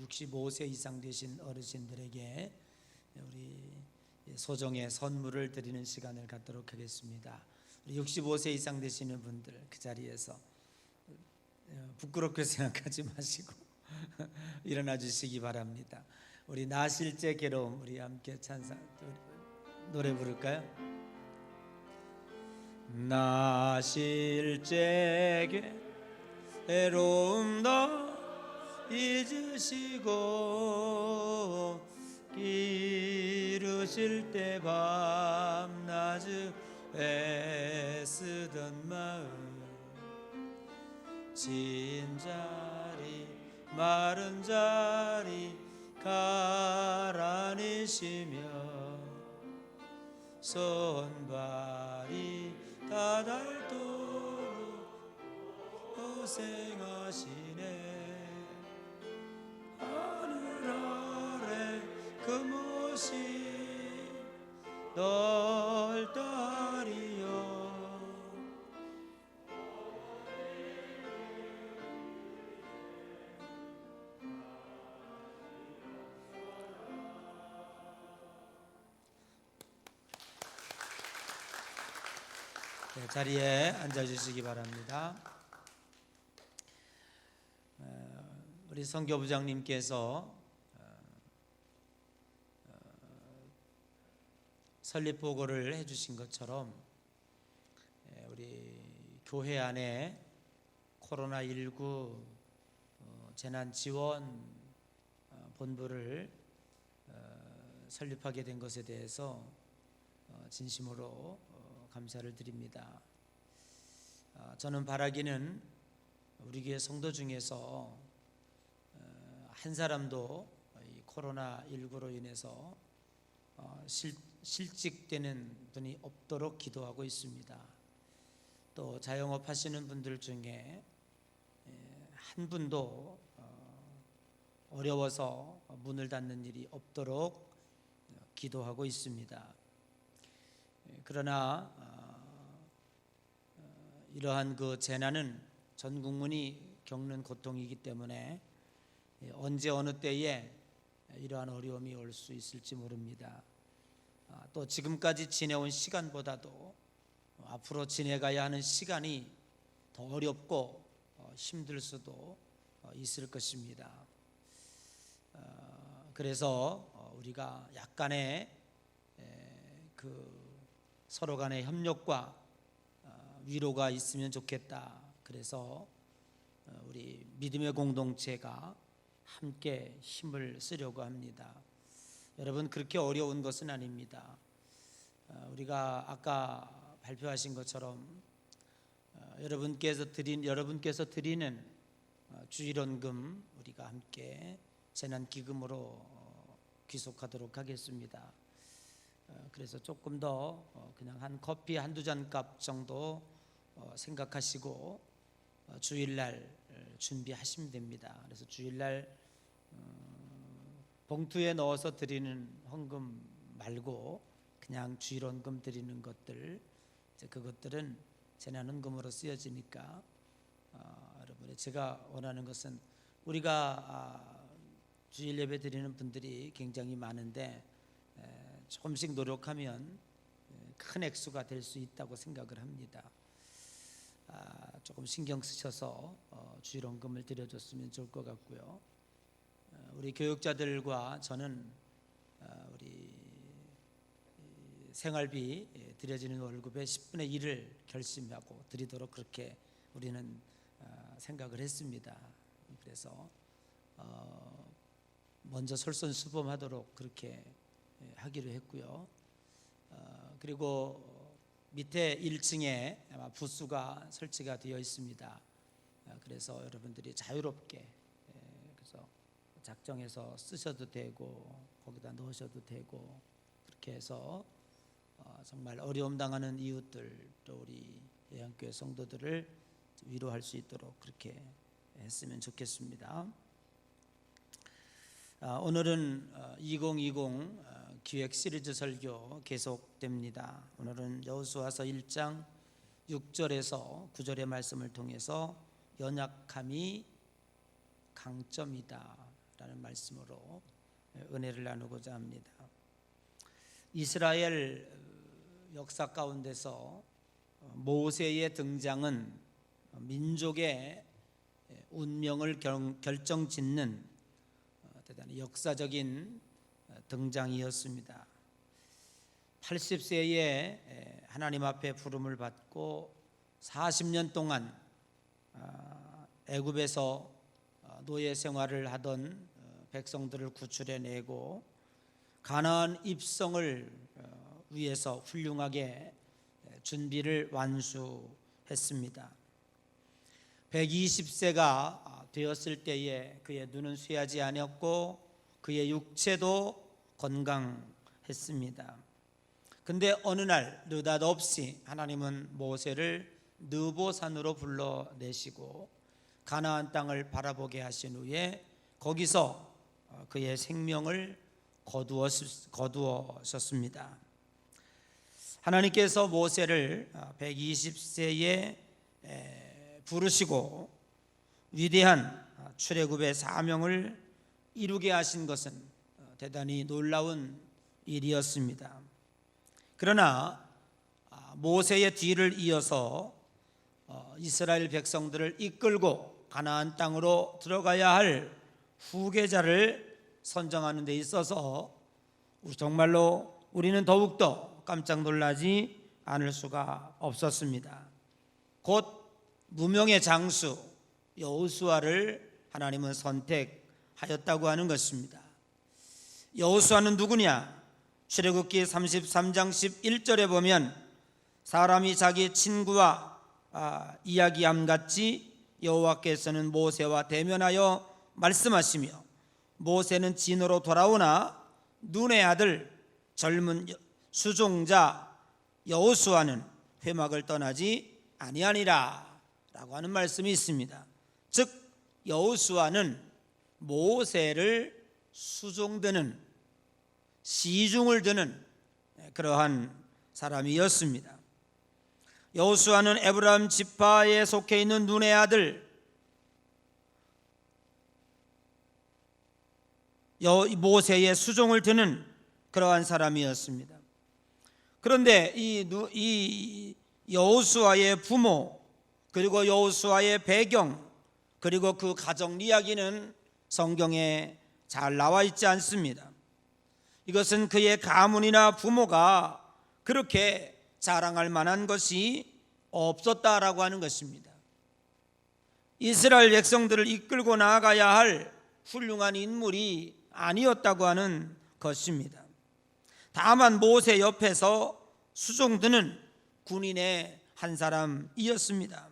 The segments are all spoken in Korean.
65세 이상 되신 어르신들에게 우리 소정의 선물을 드리는 시간을 갖도록 하겠습니다. 65세 이상 되시는 분들 그 자리에서 부끄럽게 생각하지 마시고 일어나 주시기 바랍니다. 우리 나실제 괴로움 우리 함께 찬양 노래 부를까요? 나실제 괴로움 너 잊으시고 기르실 때 밤낮을 애쓰던 마음 진 자리 마른 자리 가라니시며 손발이 다닳도록 고생하시네. 하늘 아래 그 모시 넓다리요. 네, 자리에 앉아주시기 바랍니다. 우리 선교부장님께서 설립보고를 해주신 것처럼 우리 교회 안에 코로나19 재난지원 본부를 설립하게 된 것에 대해서 진심으로 감사를 드립니다. 저는 바라기는 우리 교회 성도 중에서 한 사람도 이 코로나19로 인해서 실직되는 분이 없도록 기도하고 있습니다. 또 자영업 하시는 분들 중에 한 분도 어려워서 문을 닫는 일이 없도록 기도하고 있습니다. 그러나 이러한 그 재난은 전 국민이 겪는 고통이기 때문에 언제 어느 때에 이러한 어려움이 올 수 있을지 모릅니다. 또 지금까지 지내온 시간보다도 앞으로 지내가야 하는 시간이 더 어렵고 힘들 수도 있을 것입니다. 그래서 우리가 약간의 그 서로 간의 협력과 위로가 있으면 좋겠다. 그래서 우리 믿음의 공동체가 함께 힘을 쓰려고 합니다. 여러분, 그렇게 어려운 것은 아닙니다. 우리가 아까 발표하신 것처럼 여러분께서 드리는 주일원금 우리가 함께 재난기금으로 귀속하도록 하겠습니다. 그래서 조금 더 그냥 한 커피 한두 잔 값 정도 생각하시고 주일날 준비하시면 됩니다. 그래서 주일날 봉투에 넣어서 드리는 헌금 말고 그냥 주일원금 드리는 것들, 그것들은 재난헌금으로 쓰여지니까 여러분, 제가 원하는 것은 우리가 주일 예배 드리는 분들이 굉장히 많은데 조금씩 노력하면 큰 액수가 될 수 있다고 생각을 합니다. 조금 신경 쓰셔서 주일원금을 드려줬으면 좋을 것 같고요. 우리 교육자들과 저는 우리 생활비 드려지는 월급의 10분의 1을 결심하고 드리도록 그렇게 우리는 생각을 했습니다. 그래서 먼저 솔선수범하도록 그렇게 하기로 했고요. 그리고 밑에 1층에 아마 부스가 설치가 되어 있습니다. 그래서 여러분들이 자유롭게 그래서 작정해서 쓰셔도 되고 거기다 넣으셔도 되고 그렇게 해서 정말 어려움 당하는 이웃들 또 우리 예양교회 성도들을 위로할 수 있도록 그렇게 했으면 좋겠습니다. 오늘은 2020 기획 시리즈 설교 계속됩니다. 오늘은 여호수아서 1장 6절에서 9절의 말씀을 통해서 연약함이 강점이다 라는 말씀으로 은혜를 나누고자 합니다. 이스라엘 역사 가운데서 모세의 등장은 민족의 운명을 결정짓는 대단히 역사적인 등장이었습니다. 80세에 하나님 앞에 부름을 받고 40년 동안 애굽에서 노예 생활을 하던 백성들을 구출해내고 가나안 입성을 위해서 훌륭하게 준비를 완수했습니다. 120세가 되었을 때에 그의 눈은 쇠하지 아니었고 그의 육체도 건강했습니다. 근데 어느 날 느닷없이 하나님은 모세를 느보산으로 불러내시고 가나안 땅을 바라보게 하신 후에 거기서 그의 생명을 거두었습니다. 하나님께서 모세를 120세에 부르시고 위대한 출애굽의 사명을 이루게 하신 것은 대단히 놀라운 일이었습니다. 그러나 모세의 뒤를 이어서 이스라엘 백성들을 이끌고 가나안 땅으로 들어가야 할 후계자를 선정하는 데 있어서 정말로 우리는 더욱더 깜짝 놀라지 않을 수가 없었습니다. 곧 무명의 장수 여호수아를 하나님은 선택하였다고 하는 것입니다. 여호수아는 누구냐? 출애굽기 33장 11절에 보면 사람이 자기 친구와 이야기함같이 여호와께서는 모세와 대면하여 말씀하시며 모세는 진으로 돌아오나 눈의 아들 젊은 수종자 여호수아는 회막을 떠나지 아니하니라 라고 하는 말씀이 있습니다. 즉 여호수아는 모세를 수종드는 시중을 드는 그러한 사람이었습니다. 여호수아는 에브라임 지파에 속해 있는 눈의 아들 모세의 수종을 드는 그러한 사람이었습니다. 그런데 이 여호수아의 부모 그리고 여호수아의 배경 그리고 그 가정 이야기는 성경에 잘 나와 있지 않습니다. 이것은 그의 가문이나 부모가 그렇게 자랑할 만한 것이 없었다라고 하는 것입니다. 이스라엘 백성들을 이끌고 나아가야 할 훌륭한 인물이 아니었다고 하는 것입니다. 다만 모세 옆에서 수종드는 군인의 한 사람이었습니다.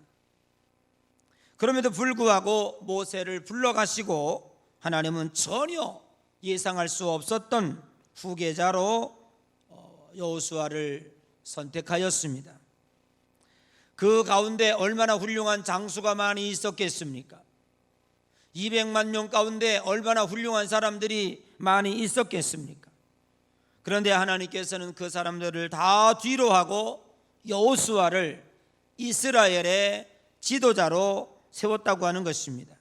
그럼에도 불구하고 모세를 불러가시고 하나님은 전혀 예상할 수 없었던 후계자로 여호수아를 선택하였습니다. 그 가운데 얼마나 훌륭한 장수가 많이 있었겠습니까? 200만 명 가운데 얼마나 훌륭한 사람들이 많이 있었겠습니까? 그런데 하나님께서는 그 사람들을 다 뒤로 하고 여호수아를 이스라엘의 지도자로 세웠다고 하는 것입니다.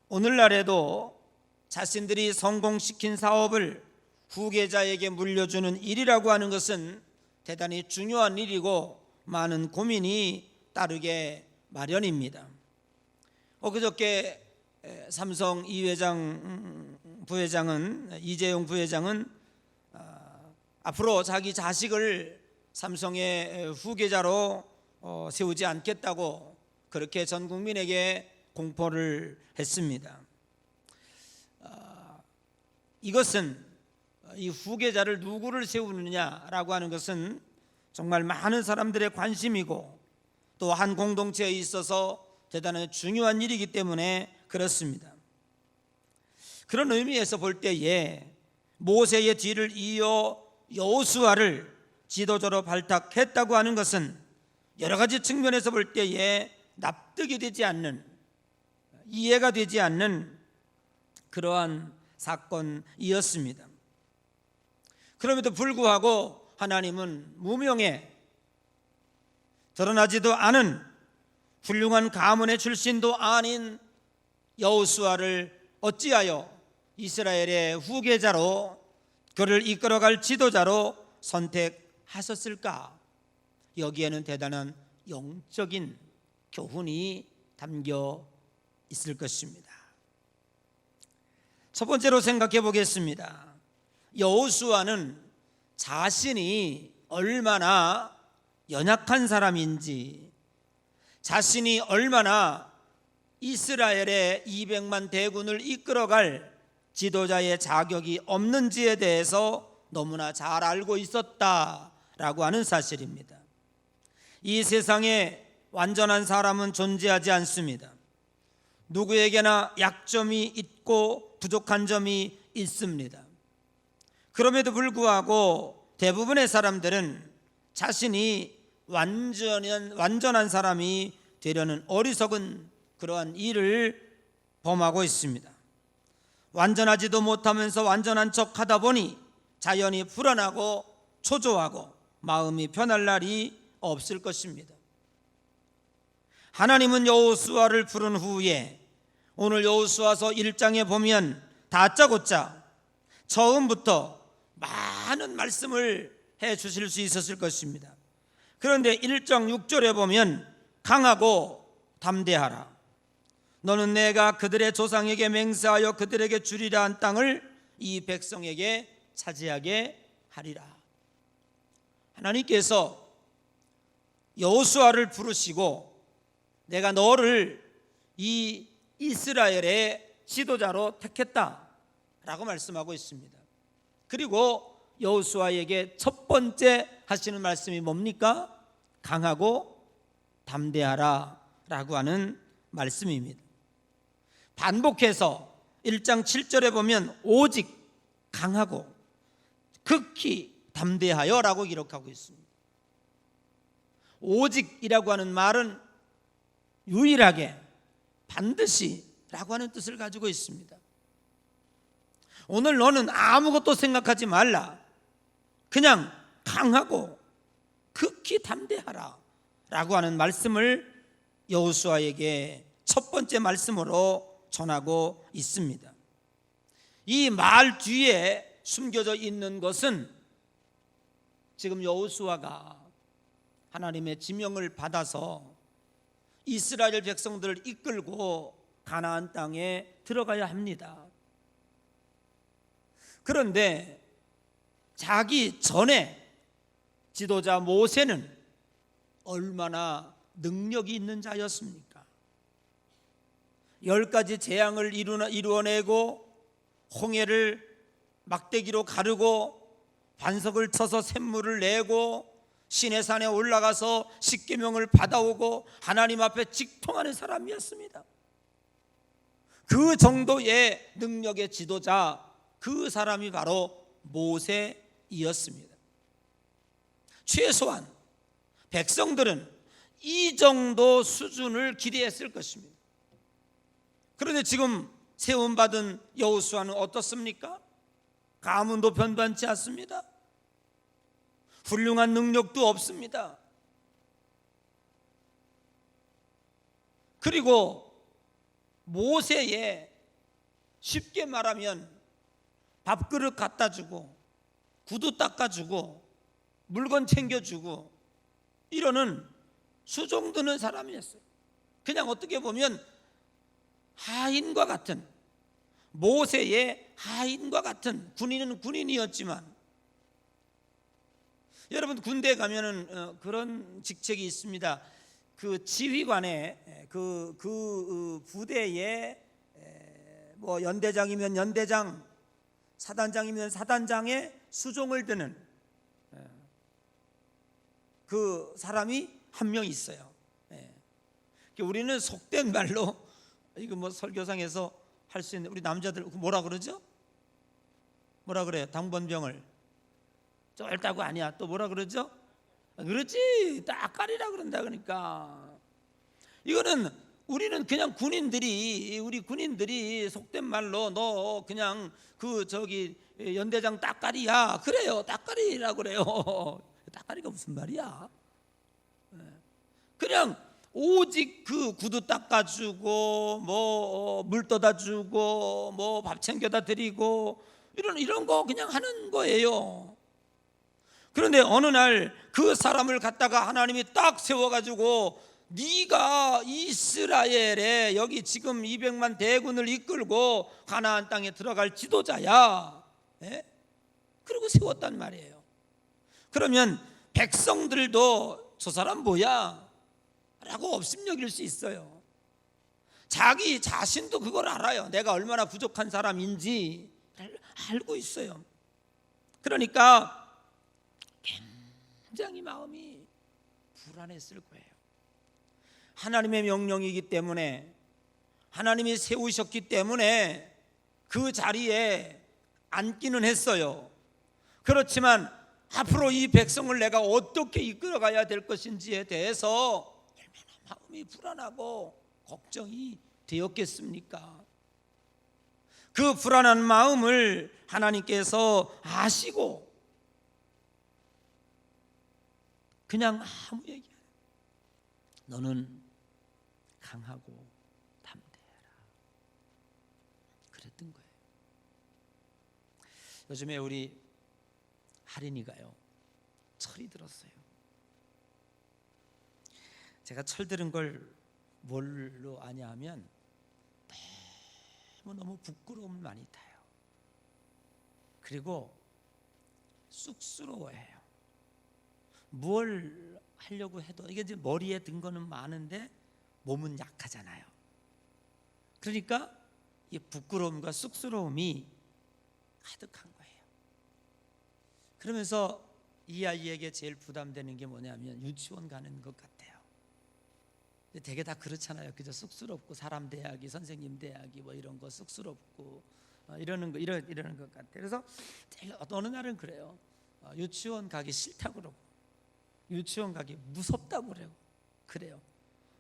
오늘날에도 자신들이 성공시킨 사업을 후계자에게 물려주는 일이라고 하는 것은 대단히 중요한 일이고 많은 고민이 따르게 마련입니다. 그저께 삼성 이재용 부회장은 앞으로 자기 자식을 삼성의 후계자로 세우지 않겠다고 그렇게 전 국민에게 공포를 했습니다. 이것은 이 후계자를 누구를 세우느냐라고 하는 것은 정말 많은 사람들의 관심이고 또 한 공동체에 있어서 대단히 중요한 일이기 때문에 그렇습니다. 그런 의미에서 볼 때에 모세의 뒤를 이어 여호수아를 지도자로 발탁했다고 하는 것은 여러 가지 측면에서 볼 때에 납득이 되지 않는, 이해가 되지 않는 그러한 사건이었습니다. 그럼에도 불구하고 하나님은 무명에 드러나지도 않은 훌륭한 가문의 출신도 아닌 여호수아를 어찌하여 이스라엘의 후계자로 그를 이끌어갈 지도자로 선택하셨을까? 여기에는 대단한 영적인 교훈이 담겨 있을 것입니다. 첫 번째로 생각해 보겠습니다. 여호수아는 자신이 얼마나 연약한 사람인지, 자신이 얼마나 이스라엘의 200만 대군을 이끌어갈 지도자의 자격이 없는지에 대해서 너무나 잘 알고 있었다라고 하는 사실입니다. 이 세상에 완전한 사람은 존재하지 않습니다. 누구에게나 약점이 있고 부족한 점이 있습니다. 그럼에도 불구하고 대부분의 사람들은 자신이 완전한 사람이 되려는 어리석은 그러한 일을 범하고 있습니다. 완전하지도 못하면서 완전한 척 하다 보니 자연히 불안하고 초조하고 마음이 편할 날이 없을 것입니다. 하나님은 여호수아를 부른 후에 오늘 여호수아서 1장에 보면 다짜고짜 처음부터 많은 말씀을 해 주실 수 있었을 것입니다. 그런데 1장 6절에 보면 강하고 담대하라. 너는 내가 그들의 조상에게 맹세하여 그들에게 주리라 한 땅을 이 백성에게 차지하게 하리라. 하나님께서 여호수아를 부르시고 내가 너를 이 이스라엘의 지도자로 택했다라고 말씀하고 있습니다. 그리고 여호수아에게 첫 번째 하시는 말씀이 뭡니까? 강하고 담대하라 라고 하는 말씀입니다. 반복해서 1장 7절에 보면 오직 강하고 극히 담대하여 라고 기록하고 있습니다. 오직이라고 하는 말은 유일하게 반드시 라고 하는 뜻을 가지고 있습니다. 오늘 너는 아무것도 생각하지 말라. 그냥 강하고 극히 담대하라 라고 하는 말씀을 여호수아에게 첫 번째 말씀으로 전하고 있습니다. 이 말 뒤에 숨겨져 있는 것은 지금 여호수아가 하나님의 지명을 받아서 이스라엘 백성들을 이끌고 가나안 땅에 들어가야 합니다. 그런데 자기 전에 지도자 모세는 얼마나 능력이 있는 자였습니까? 10가지 재앙을 이루어내고 홍해를 막대기로 가르고 반석을 쳐서 샘물을 내고 시내산에 올라가서 십계명을 받아오고 하나님 앞에 직통하는 사람이었습니다. 그 정도의 능력의 지도자, 그 사람이 바로 모세이었습니다. 최소한 백성들은 이 정도 수준을 기대했을 것입니다. 그런데 지금 세움받은 여호수아는 어떻습니까? 가문도 변변치 않습니다. 훌륭한 능력도 없습니다. 그리고 모세에 쉽게 말하면 밥그릇 갖다 주고 구두 닦아주고 물건 챙겨주고 이러는 수종드는 사람이었어요. 그냥 어떻게 보면 하인과 같은, 모세의 하인과 같은, 군인은 군인이었지만, 여러분 군대에 가면은 그런 직책이 있습니다. 그 지휘관의 그 부대의 뭐 연대장이면 연대장, 사단장이면 사단장의 수종을 드는 그 사람이 한 명 있어요. 우리는 속된 말로 이거 뭐 설교상에서 할 수 있는 우리 남자들 뭐라 그러죠? 뭐라 그래요? 당번병을 쫄다고 아니야. 또 뭐라 그러죠? 그렇지, 따까리라 그런다. 그러니까 이거는 우리는 그냥 우리 군인들이 속된 말로 너 그냥 그 저기 연대장 따까리야 그래요. 따까리라고 그래요. 따까리가 무슨 말이야? 그냥 오직 그 구두 닦아주고 물 떠다주고 밥 챙겨다 드리고 이런 거 그냥 하는 거예요. 그런데 어느 날 그 사람을 갖다가 하나님이 딱 세워가지고 네가 이스라엘에 여기 지금 200만 대군을 이끌고 가나안 땅에 들어갈 지도자야. 예? 그리고 세웠단 말이에요. 그러면 백성들도 저 사람 뭐야? 라고 업신여길 수 있어요. 자기 자신도 그걸 알아요. 내가 얼마나 부족한 사람인지 알고 있어요. 그러니까 굉장히 마음이 불안했을 거예요. 하나님의 명령이기 때문에, 하나님이 세우셨기 때문에 그 자리에 앉기는 했어요. 그렇지만 앞으로 이 백성을 내가 어떻게 이끌어가야 될 것인지에 대해서 얼마나 마음이 불안하고 걱정이 되었겠습니까? 그 불안한 마음을 하나님께서 아시고 그냥 아무 얘기 안 해요. 너는 강하고 담대해라. 그랬던 거예요. 요즘에 우리 할인이가요, 철이 들었어요. 제가 철 들은 걸 뭘로 아냐 하면 너무 부끄러움을 많이 타요. 그리고 쑥스러워해요. 뭘 하려고 해도 이게 이제 머리에 든 거는 많은데 몸은 약하잖아요. 그러니까 이 부끄러움과 쑥스러움이 가득한 거예요. 그러면서 이 아이에게 제일 부담되는 게 뭐냐면 유치원 가는 것 같아요. 되게 다 그렇잖아요. 그저 쑥스럽고 사람 대하기, 선생님 대하기 뭐 이런 거 쑥스럽고 이러는 것 같아요. 그래서 어느 날은 그래요. 유치원 가기 싫다고 그러고 유치원 가기 무섭다고 그래요.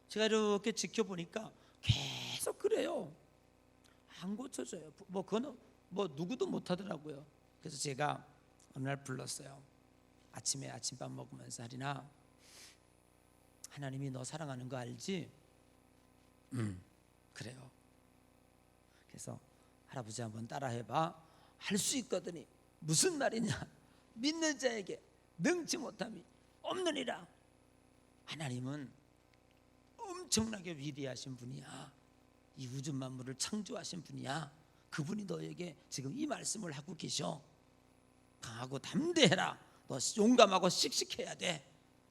제가 이렇게 지켜보니까 계속 그래요. 안 고쳐져요. 그거는 누구도 못하더라고요. 그래서 제가 어느 날 불렀어요. 아침에 아침밥 먹으면서 할인아, 하나님이 너 사랑하는 거 알지? 그래요. 그래서 할아버지 한번 따라해봐. 할 수 있거든요. 무슨 말이냐? 믿는 자에게 능치 못함이 없느니라. 하나님은 엄청나게 위대하신 분이야. 이 우주 만물을 창조하신 분이야. 그분이 너에게 지금 이 말씀을 하고 계셔. 강하고 담대해라. 너 용감하고 씩씩해야 돼.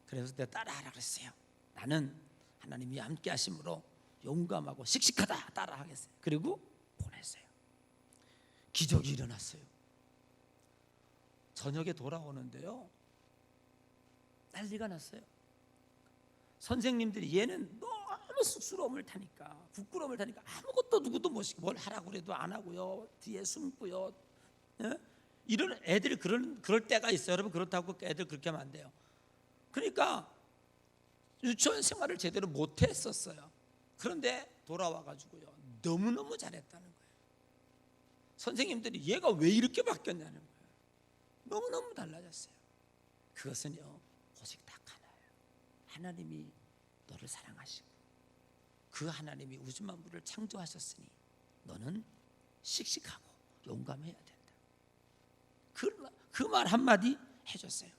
그래서 내가 따라하라 그랬어요. 나는 하나님이 함께 하심으로 용감하고 씩씩하다 따라하겠어요. 그리고 보냈어요. 기적이 일어났어요. 저녁에 돌아오는데요, 난리가 났어요. 선생님들이 얘는 너무 쑥스러움을 타니까, 부끄러움을 타니까 아무것도 누구도 못 시키고 뭘 하라고 그래도 안 하고요, 뒤에 숨고요. 예? 이런 애들이 그럴 때가 있어요. 여러분, 그렇다고 애들 그렇게 하면 안 돼요. 그러니까 유치원 생활을 제대로 못 했었어요. 그런데 돌아와가지고요, 너무너무 잘했다는 거예요. 선생님들이 얘가 왜 이렇게 바뀌었냐는 거예요. 너무너무 달라졌어요. 그것은요, 오직 딱 하나예요. 하나님이 너를 사랑하시고 그 하나님이 우주 만물을 창조하셨으니 너는 씩씩하고 용감해야 된다. 그 말 한마디 해줬어요.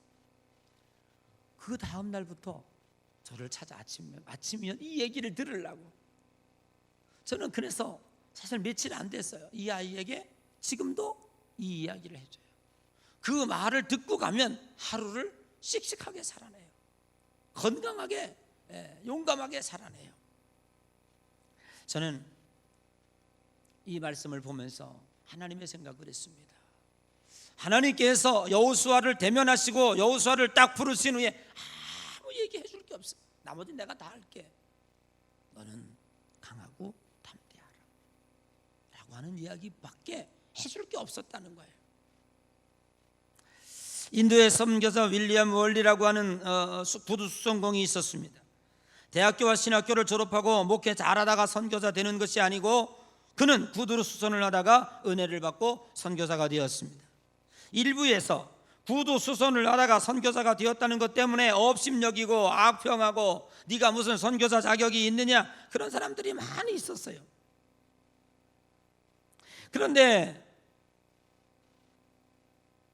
그 다음 날부터 저를 찾아 아침이면 이 얘기를 들으려고. 저는 그래서 사실 며칠 안 됐어요. 이 아이에게 지금도 이 이야기를 해줘요. 그 말을 듣고 가면 하루를 씩씩하게 살아내요. 건강하게, 용감하게 살아내요. 저는 이 말씀을 보면서 하나님의 생각을 했습니다. 하나님께서 여호수아를 대면하시고 여호수아를 딱 부르신 후에 아무 얘기해 줄 게 없어. 나머지 내가 다 할게. 너는 강하고 담대하라 라고 하는 이야기밖에 해줄 게 없었다는 거예요. 인도의 선교사 윌리엄 월리라고 하는 구두 수선공이 있었습니다. 대학교와 신학교를 졸업하고 목회 잘하다가 선교사 되는 것이 아니고 그는 구두 수선을 하다가 은혜를 받고 선교사가 되었습니다. 일부에서 구두수선을 하다가 선교사가 되었다는 것 때문에 업심여기고 악평하고 네가 무슨 선교사 자격이 있느냐, 그런 사람들이 많이 있었어요. 그런데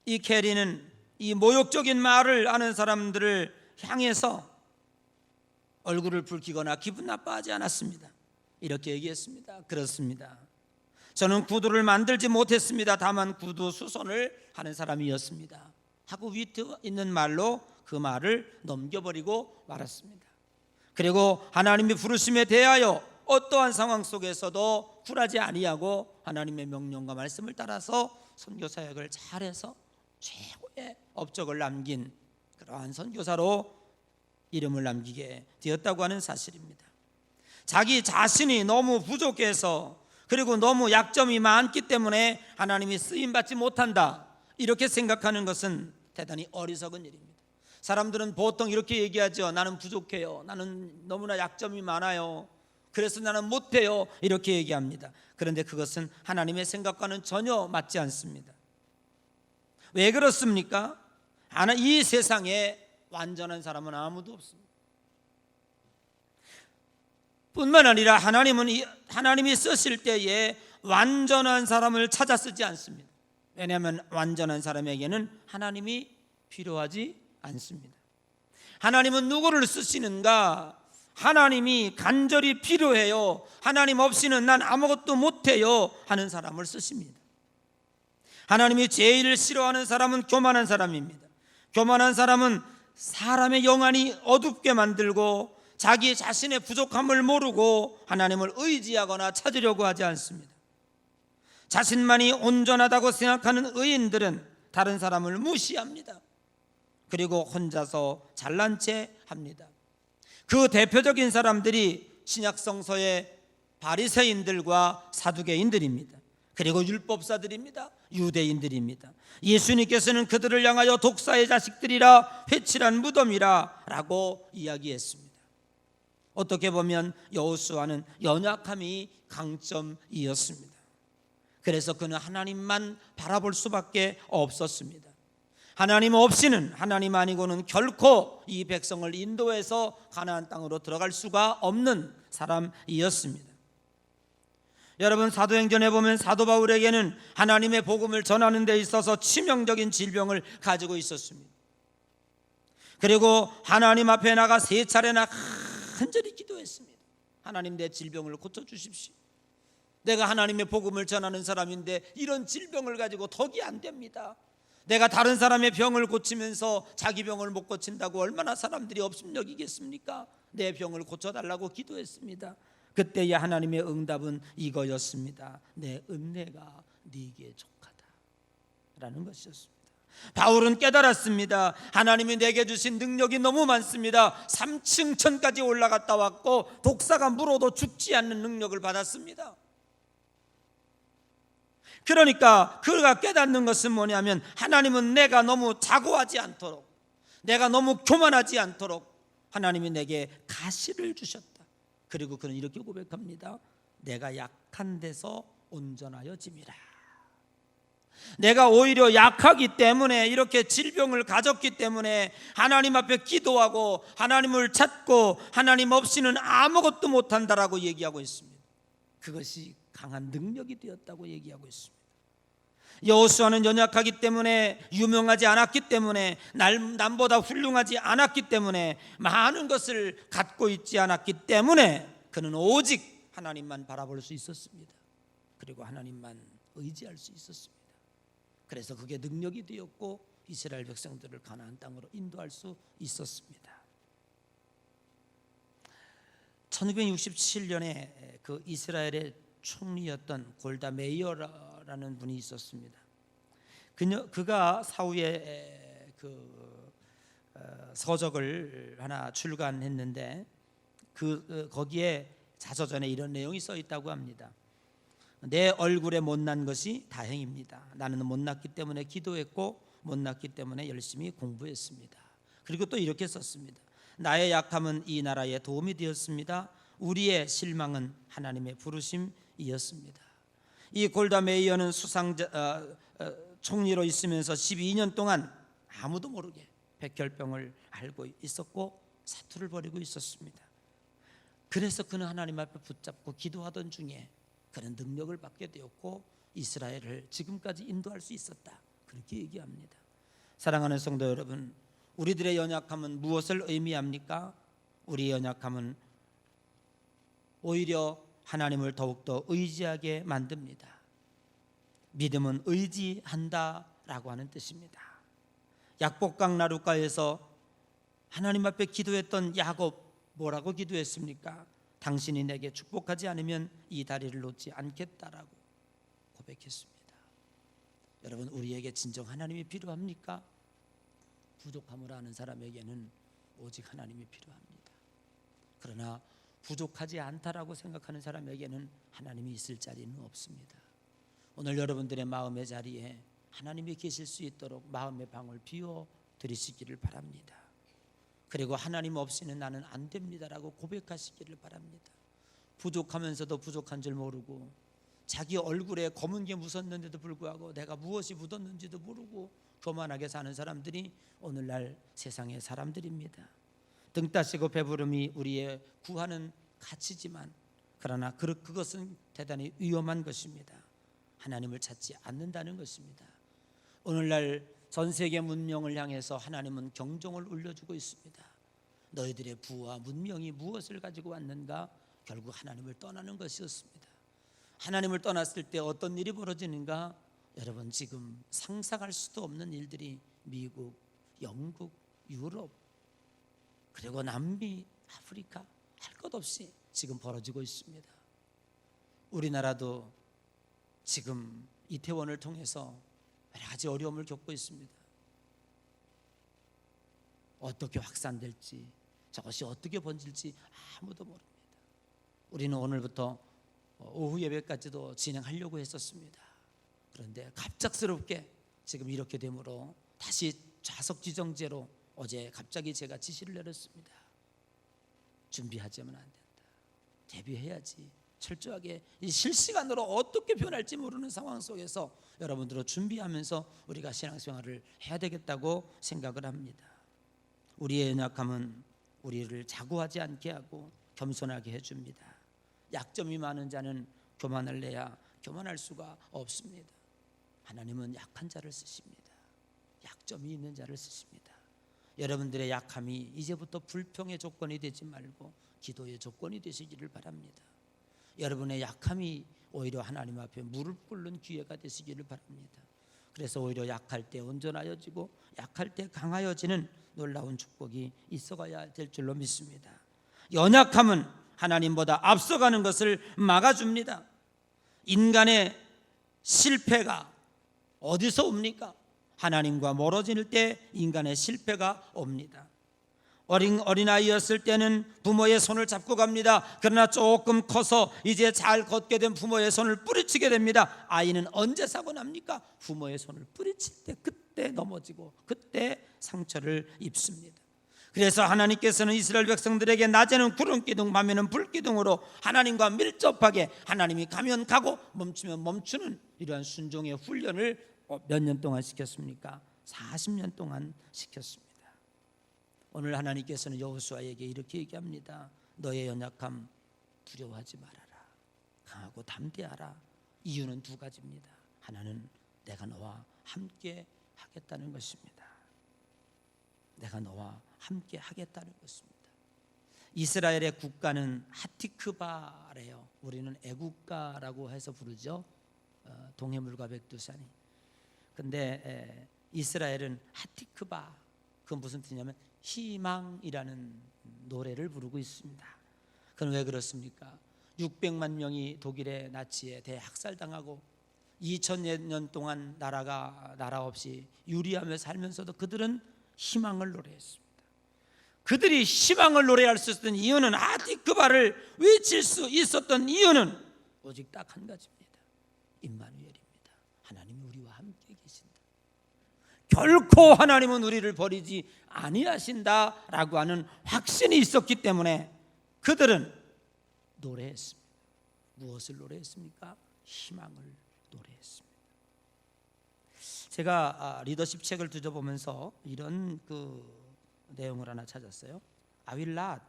이 캐리는 이 모욕적인 말을 하는 사람들을 향해서 얼굴을 붉히거나 기분 나빠하지 않았습니다. 이렇게 얘기했습니다. 그렇습니다. 저는 구두를 만들지 못했습니다. 다만 구두 수선을 하는 사람이었습니다. 하고 위트 있는 말로 그 말을 넘겨버리고 말았습니다. 그리고 하나님의 부르심에 대하여 어떠한 상황 속에서도 굴하지 아니하고 하나님의 명령과 말씀을 따라서 선교 사역을 잘해서 최고의 업적을 남긴 그러한 선교사로 이름을 남기게 되었다고 하는 사실입니다. 자기 자신이 너무 부족해서 그리고 너무 약점이 많기 때문에 하나님이 쓰임받지 못한다, 이렇게 생각하는 것은 대단히 어리석은 일입니다. 사람들은 보통 이렇게 얘기하죠. 나는 부족해요. 나는 너무나 약점이 많아요. 그래서 나는 못해요. 이렇게 얘기합니다. 그런데 그것은 하나님의 생각과는 전혀 맞지 않습니다. 왜 그렇습니까? 이 세상에 완전한 사람은 아무도 없습니다. 뿐만 아니라 하나님이 쓰실 때에 완전한 사람을 찾아 쓰지 않습니다. 왜냐하면 완전한 사람에게는 하나님이 필요하지 않습니다. 하나님은 누구를 쓰시는가? 하나님이 간절히 필요해요, 하나님 없이는 난 아무것도 못해요 하는 사람을 쓰십니다. 하나님이 제일 싫어하는 사람은 교만한 사람입니다. 교만한 사람은 사람의 영안이 어둡게 만들고 자기 자신의 부족함을 모르고 하나님을 의지하거나 찾으려고 하지 않습니다. 자신만이 온전하다고 생각하는 의인들은 다른 사람을 무시합니다. 그리고 혼자서 잘난 체 합니다. 그 대표적인 사람들이 신약성서의 바리새인들과 사두개인들입니다. 그리고 율법사들입니다. 유대인들입니다. 예수님께서는 그들을 향하여 독사의 자식들이라, 회칠한 무덤이라 라고 이야기했습니다. 어떻게 보면 여호수아는 연약함이 강점이었습니다. 그래서 그는 하나님만 바라볼 수밖에 없었습니다. 하나님 없이는, 하나님 아니고는 결코 이 백성을 인도해서 가나안 땅으로 들어갈 수가 없는 사람이었습니다. 여러분, 사도행전에 보면 사도 바울에게는 하나님의 복음을 전하는 데 있어서 치명적인 질병을 가지고 있었습니다. 그리고 하나님 앞에 나가 3차례나 간절히 기도했습니다. 하나님, 내 질병을 고쳐주십시오. 내가 하나님의 복음을 전하는 사람인데 이런 질병을 가지고 덕이 안 됩니다. 내가 다른 사람의 병을 고치면서 자기 병을 못 고친다고 얼마나 사람들이 업심여기겠습니까? 내 병을 고쳐달라고 기도했습니다. 그때의 하나님의 응답은 이거였습니다. 내 은혜가 네게 족하다 라는 것이었습니다. 바울은 깨달았습니다. 하나님이 내게 주신 능력이 너무 많습니다. 3층 천까지 올라갔다 왔고 독사가 물어도 죽지 않는 능력을 받았습니다. 그러니까 그가 깨닫는 것은 뭐냐면, 하나님은 내가 너무 자고하지 않도록, 내가 너무 교만하지 않도록 하나님이 내게 가시를 주셨다. 그리고 그는 이렇게 고백합니다. 내가 약한 데서 온전하여짐이라. 내가 오히려 약하기 때문에, 이렇게 질병을 가졌기 때문에 하나님 앞에 기도하고 하나님을 찾고 하나님 없이는 아무것도 못한다라고 얘기하고 있습니다. 그것이 강한 능력이 되었다고 얘기하고 있습니다. 여호수아는 연약하기 때문에, 유명하지 않았기 때문에, 남보다 훌륭하지 않았기 때문에, 많은 것을 갖고 있지 않았기 때문에 그는 오직 하나님만 바라볼 수 있었습니다. 그리고 하나님만 의지할 수 있었습니다. 그래서 그게 능력이 되었고 이스라엘 백성들을 가나안 땅으로 인도할 수 있었습니다. 1967년에 그 이스라엘의 총리였던 골다 메이어라는 분이 있었습니다. 그가 사후에 서적을 하나 출간했는데 거기에 자서전에 이런 내용이 써 있다고 합니다. 내 얼굴에 못난 것이 다행입니다. 나는 못났기 때문에 기도했고 못났기 때문에 열심히 공부했습니다. 그리고 또 이렇게 썼습니다. 나의 약함은 이 나라에 도움이 되었습니다. 우리의 실망은 하나님의 부르심이었습니다. 이 골다 메이어는 총리로 있으면서 12년 동안 아무도 모르게 백혈병을 앓고 있었고 사투를 벌이고 있었습니다. 그래서 그는 하나님 앞에 붙잡고 기도하던 중에 그는 능력을 받게 되었고 이스라엘을 지금까지 인도할 수 있었다, 그렇게 얘기합니다. 사랑하는 성도 여러분, 우리들의 연약함은 무엇을 의미합니까? 우리의 연약함은 오히려 하나님을 더욱더 의지하게 만듭니다. 믿음은 의지한다 라고 하는 뜻입니다. 약복강 나룻가에서 하나님 앞에 기도했던 야곱, 뭐라고 기도했습니까? 당신이 내게 축복하지 않으면 이 다리를 놓지 않겠다라고 고백했습니다. 여러분, 우리에게 진정 하나님이 필요합니까? 부족함을 아는 사람에게는 오직 하나님이 필요합니다. 그러나 부족하지 않다라고 생각하는 사람에게는 하나님이 있을 자리는 없습니다. 오늘 여러분들의 마음의 자리에 하나님이 계실 수 있도록 마음의 방을 비워 드리시기를 바랍니다. 그리고 하나님 없이는 나는 안 됩니다라고 고백하시기를 바랍니다. 부족하면서도 부족한 줄 모르고 자기 얼굴에 검은 게 묻었는데도 불구하고 내가 무엇이 묻었는지도 모르고 교만하게 사는 사람들이 오늘날 세상의 사람들입니다. 등 따시고 배부름이 우리의 구하는 가치지만 그러나 그것은 대단히 위험한 것입니다. 하나님을 찾지 않는다는 것입니다. 오늘날 전 세계 문명을 향해서 하나님은 경종을 울려주고 있습니다. 너희들의 부와 문명이 무엇을 가지고 왔는가? 결국 하나님을 떠나는 것이었습니다. 하나님을 떠났을 때 어떤 일이 벌어지는가? 여러분, 지금 상상할 수도 없는 일들이 미국, 영국, 유럽, 그리고 남미, 아프리카 할 것 없이 지금 벌어지고 있습니다. 우리나라도 지금 이태원을 통해서 여러 가지 어려움을 겪고 있습니다. 어떻게 확산될지, 저것이 어떻게 번질지 아무도 모릅니다. 우리는 오늘부터 오후 예배까지도 진행하려고 했었습니다. 그런데 갑작스럽게 지금 이렇게 되므로 다시 좌석지정제로 어제 갑자기 제가 지시를 내렸습니다. 준비하자면 안 된다. 대비해야지. 철저하게 이 실시간으로 어떻게 변할지 모르는 상황 속에서 여러분들은 준비하면서 우리가 신앙생활을 해야 되겠다고 생각을 합니다. 우리의 연약함은 우리를 자고하지 않게 하고 겸손하게 해줍니다. 약점이 많은 자는 교만을 내야 교만할 수가 없습니다. 하나님은 약한 자를 쓰십니다. 약점이 있는 자를 쓰십니다. 여러분들의 약함이 이제부터 불평의 조건이 되지 말고 기도의 조건이 되시기를 바랍니다. 여러분의 약함이 오히려 하나님 앞에 무릎 꿇는 기회가 되시기를 바랍니다. 그래서 오히려 약할 때 온전하여지고 약할 때 강하여지는 놀라운 축복이 있어가야 될 줄로 믿습니다. 연약함은 하나님보다 앞서가는 것을 막아줍니다. 인간의 실패가 어디서 옵니까? 하나님과 멀어질 때 인간의 실패가 옵니다. 어린아이였을 때는 부모의 손을 잡고 갑니다. 그러나 조금 커서 이제 잘 걷게 된 부모의 손을 뿌리치게 됩니다. 아이는 언제 사고 납니까? 부모의 손을 뿌리칠 때, 그때 넘어지고 그때 상처를 입습니다. 그래서 하나님께서는 이스라엘 백성들에게 낮에는 구름기둥, 밤에는 불기둥으로 하나님과 밀접하게, 하나님이 가면 가고 멈추면 멈추는 이러한 순종의 훈련을 몇 년 동안 시켰습니까? 40년 동안 시켰습니다. 오늘 하나님께서는 여호수아에게 이렇게 얘기합니다. 너의 연약함 두려워하지 말아라. 강하고 담대하라. 이유는 두 가지입니다. 하나는 내가 너와 함께 하겠다는 것입니다. 내가 너와 함께 하겠다는 것입니다. 이스라엘의 국가는 하티크바래요. 우리는 애국가라고 해서 부르죠. 동해물과 백두산이. 근데 이스라엘은 하티크바, 그건 무슨 뜻이냐면 희망이라는 노래를 부르고 있습니다. 그건 왜 그렇습니까? 600만 명이 독일의 나치에 대학살당하고 2000년 동안 나라 없이 유리하며 살면서도 그들은 희망을 노래했습니다. 그들이 희망을 노래할 수 있었던 이유는, 하티크바를 외칠 수 있었던 이유는 오직 딱 한 가지입니다. 임마누엘입니다. 하나님이 우리와 함께 계신다. 결코 하나님은 우리를 버리지 아니하신다라고 하는 확신이 있었기 때문에 그들은 노래했습니다. 무엇을 노래했습니까? 희망을 노래했습니다. 제가 리더십 책을 뒤져보면서 이런 내용을 하나 찾았어요. I will not,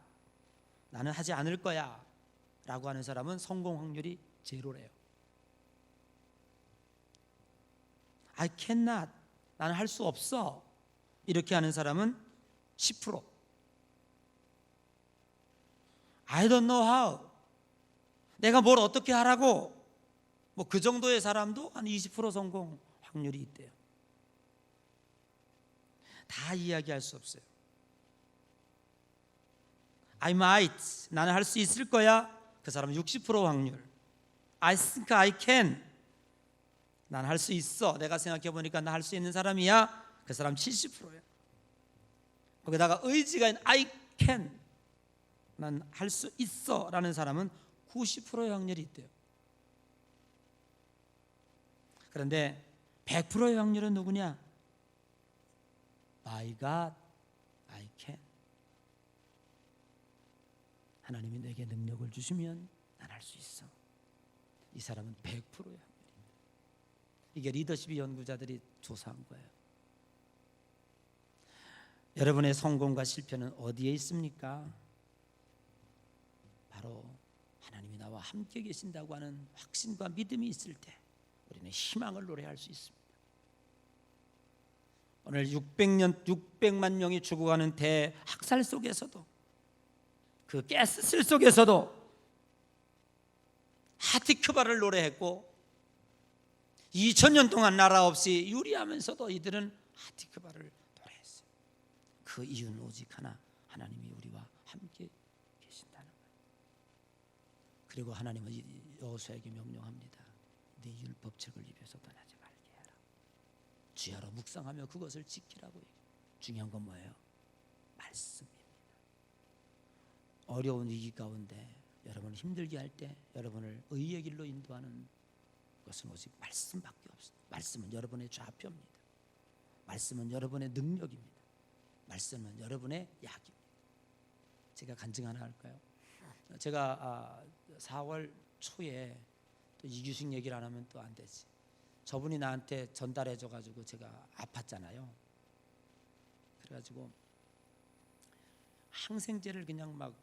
나는 하지 않을 거야 라고 하는 사람은 성공 확률이 제로래요. I cannot, 나는 할 수 없어, 이렇게 하는 사람은 10%. I don't know how, 내가 뭘 어떻게 하라고, 뭐 그 정도의 사람도 한 20% 성공 확률이 있대요. 다 이야기할 수 없어요. I might, 나는 할 수 있을 거야, 그 사람은 60% 확률. I think I can, 난 할 수 있어, 내가 생각해 보니까 나 할 수 있는 사람이야, 그 사람 70%예요. 거기다가 의지가 있는 I can, 난 할 수 있어 라는 사람은 90%의 확률이 있대요. 그런데 100%의 확률은 누구냐? By God, I can. 하나님이 내게 능력을 주시면 난 할 수 있어. 이 사람은 100%의 확률입니다. 이게 리더십 연구자들이 조사한 거예요. 여러분의 성공과 실패는 어디에 있습니까? 바로 하나님이 나와 함께 계신다고 하는 확신과 믿음이 있을 때 우리는 희망을 노래할 수 있습니다. 오늘 600만 명이 죽어가는 대학살 속에서도, 그 가스실 속에서도 하티크바를 노래했고, 2000년 동안 나라 없이 유리하면서도 이들은 하티크바를 노래했어요. 그 이유는 오직 하나, 하나님이 우리와 함께 계신다는 거예요. 그리고 하나님은 여호수아에게 명령합니다. 네 율법책을 입에서 떠나지 말게 하라. 주야로 묵상하며 그것을 지키라고. 중요한 건 뭐예요? 말씀입니다. 어려운 위기 가운데 여러분을 힘들게 할 때 여러분을 의의 길로 인도하는 것은 오직 말씀밖에 없습니다. 말씀은 여러분의 좌표입니다. 말씀은 여러분의 능력입니다. 말씀은 여러분의 약입니다. 제가 간증 하나 할까요? 제가 4월 초에 또 이규식 얘기를 안 하면 또 안 되지. 저분이 나한테 전달해줘 가지고 제가 아팠잖아요. 그래가지고 항생제를 그냥 막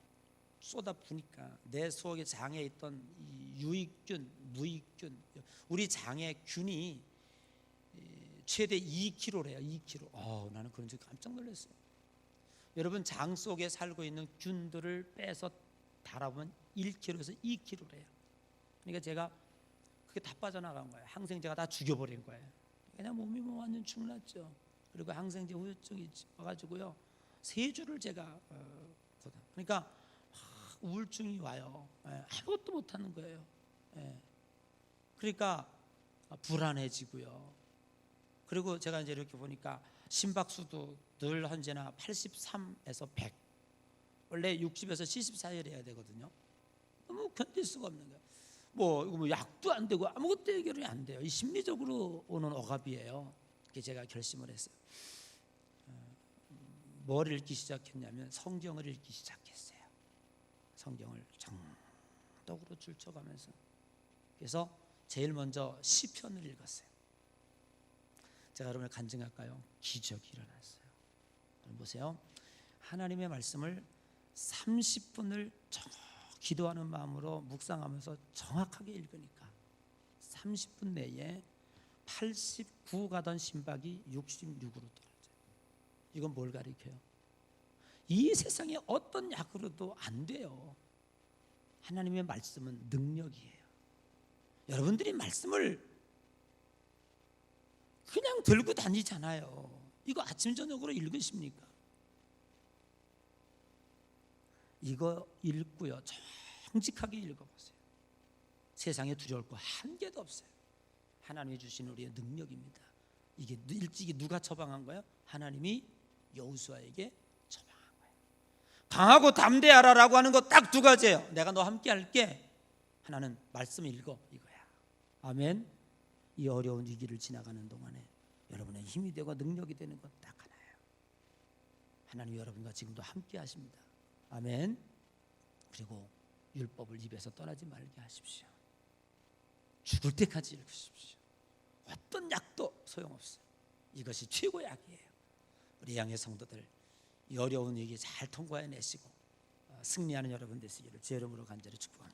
쏟아 부니까 내 속에 장에 있던 이 유익균, 무익균, 우리 장의 균이 최대 2kg래요. 2kg. 나는 그런 적 깜짝 놀랐어요. 여러분, 장 속에 살고 있는 균들을 빼서 달아보면 1kg에서 2kg래요. 그러니까 제가 그게 다 빠져나간 거예요. 항생제가 다 죽여버린 거예요. 그냥 몸이 뭐 완전 죽났죠. 그리고 항생제 후유증이 와가지고요, 3주를 제가 그러니까 우울증이 와요. 아무것도 못하는 거예요. 그러니까 불안해지고요. 그리고 제가 이제 이렇게 보니까 심박수도 늘 언제나 83에서 100. 원래 60에서 70 사이를 해야 되거든요. 너무 견딜 수가 없는 거예요. 뭐 약도 안 되고 아무것도 해결이 안 돼요. 이 심리적으로 오는 억압이에요. 그게 제가 결심을 했어요. 뭘 읽기 시작했냐면 성경을 읽기 시작했어요. 성경을 정독으로 줄쳐가면서. 그래서 제일 먼저 시편을 읽었어요. 제가 여러분을 간증할까요? 기적이 일어났어요. 보세요. 하나님의 말씀을 30분을 기도하는 마음으로 묵상하면서 정확하게 읽으니까 30분 내에 89 가던 심박이 66으로 떨어져요. 이건 뭘 가리켜요? 이 세상에 어떤 약으로도 안 돼요. 하나님의 말씀은 능력이에요. 여러분들이 말씀을 그냥 들고 다니잖아요. 이거 아침 저녁으로 읽으십니까? 이거 읽고요, 정직하게 읽어보세요. 세상에 두려울 거 한 개도 없어요. 하나님이 주신 우리의 능력입니다. 이게 일찍이 누가 처방한 거예요? 하나님이 여호수아에게 처방한 거예요. 강하고 담대하라라고 하는 거 딱 2가지예요. 내가 너 함께 할게. 하나는 말씀 읽어, 이거야. 아멘. 이 어려운 위기를 지나가는 동안에 여러분의 힘이 되고 능력이 되는 건 딱 하나예요. 하나님이 여러분과 지금도 함께 하십니다. 아멘. 그리고 율법을 입에서 떠나지 말게 하십시오. 죽을 때까지 읽으십시오. 어떤 약도 소용없어요. 이것이 최고약이에요. 우리 양의 성도들 이 어려운 위기 잘 통과해내시고 승리하는 여러분 되시기를 주의 이름으로 간절히 축복합니다.